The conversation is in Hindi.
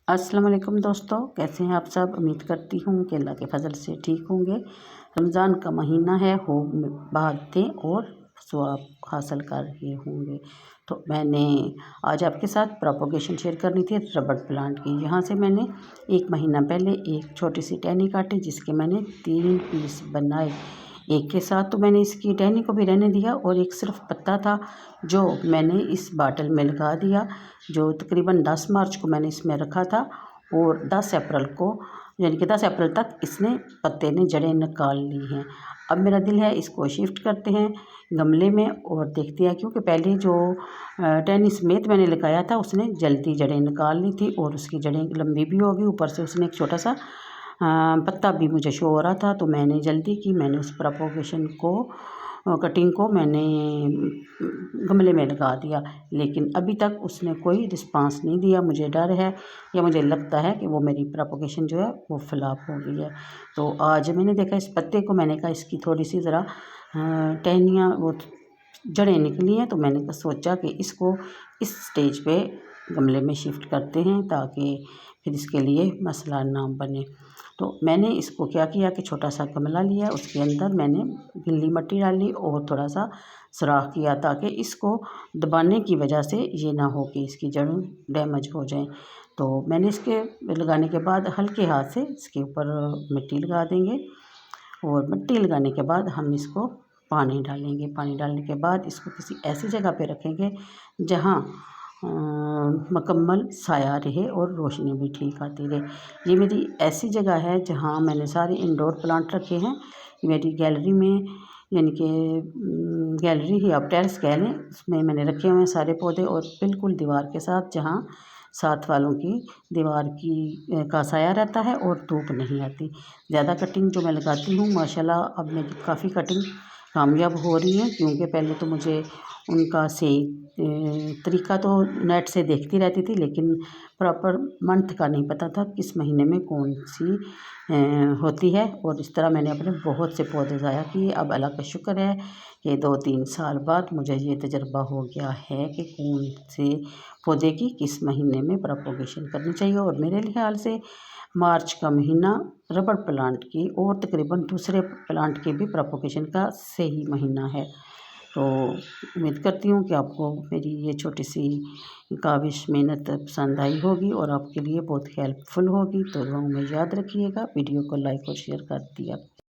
अस्सलाम वालेकुम दोस्तों, कैसे हैं आप सब। उम्मीद करती हूँ कि अल्लाह के फजल से ठीक होंगे। रमज़ान का महीना है, हो भागते और सवाब हासिल कर रहे होंगे। तो मैंने आज आपके साथ प्रोपोगेशन शेयर करनी थी रबड़ प्लांट की। यहाँ से मैंने 1 महीना पहले एक छोटी सी टहनी काटी, जिसके मैंने 3 पीस बनाए। एक के साथ तो मैंने इसकी टहनी को भी रहने दिया और एक सिर्फ पत्ता था जो मैंने इस बाटल में लगा दिया, जो तकरीबन 10 मार्च को मैंने इसमें रखा था और 10 अप्रैल को, यानी कि 10 अप्रैल तक इसने पत्ते ने जड़ें निकाल ली हैं। अब मेरा दिल है इसको शिफ्ट करते हैं गमले में और देखते हैं, क्योंकि पहले जो टहनी समेत मैंने लगाया था उसने जल्दी जड़ें निकाल ली थी और उसकी जड़ें लंबी भी हो गई। ऊपर से उसने एक छोटा सा पत्ता भी मुझे शो हो रहा था, तो मैंने जल्दी की, मैंने उस प्रोपोगेशन को कटिंग को मैंने गमले में लगा दिया, लेकिन अभी तक उसने कोई रिस्पांस नहीं दिया। मुझे डर है या मुझे लगता है कि वो मेरी प्रोपोगेशन जो है वो फ्लॉप हो गई है। तो आज मैंने देखा इस पत्ते को, मैंने कहा इसकी थोड़ी सी ज़रा टहनियाँ वो जड़ें निकली हैं, तो मैंने सोचा कि इसको इस स्टेज पे गमले में शिफ्ट करते हैं ताकि फिर इसके लिए मसला ना बने। तो मैंने इसको क्या किया कि छोटा सा गमला लिया, उसके अंदर मैंने गीली मिट्टी डाली और थोड़ा सा सुराख किया ताकि इसको दबाने की वजह से ये ना हो कि इसकी जड़ें डैमेज हो जाएं। तो मैंने इसके लगाने के बाद हल्के हाथ से इसके ऊपर मिट्टी लगा देंगे और मिट्टी लगाने के बाद हम इसको पानी डालेंगे। पानी डालने के बाद इसको किसी ऐसी जगह पे रखेंगे जहाँ मुकम्मल साया रहे और रोशनी भी ठीक आती रहे। ये मेरी ऐसी जगह है जहाँ मैंने सारे इंडोर प्लांट रखे हैं। मेरी गैलरी में, यानी कि गैलरी ही आप टेरेस कह लें, उसमें मैंने रखे हुए हैं सारे पौधे और बिल्कुल दीवार के साथ, जहाँ साथ वालों की दीवार की का साया रहता है और धूप नहीं आती। ज़्यादा कटिंग जो मैं लगाती हूँ माशाल्लाह अब मेरी काफ़ी कटिंग कामयाब हो रही है, क्योंकि पहले तो मुझे उनका सही तरीका तो नेट से देखती रहती थी, लेकिन प्रॉपर मंथ का नहीं पता था किस महीने में कौन सी होती है। और इस तरह मैंने अपने बहुत से पौधे ज़ाया किए। अब अल्लाह का शुक्र है कि 2-3 साल बाद मुझे ये तजर्बा हो गया है कि कौन से पौधे की किस महीने में प्रोपोगेशन करनी चाहिए। और मेरे ख्याल से मार्च का महीना रबड़ प्लांट की और तकरीबन दूसरे प्लांट के भी प्रोपोगेशन का सही महीना है। तो उम्मीद करती हूँ कि आपको मेरी ये छोटी सी काविश मेहनत पसंद आई होगी और आपके लिए बहुत हेल्पफुल होगी। तो दुआओं में याद रखिएगा। वीडियो को लाइक और शेयर कर दिया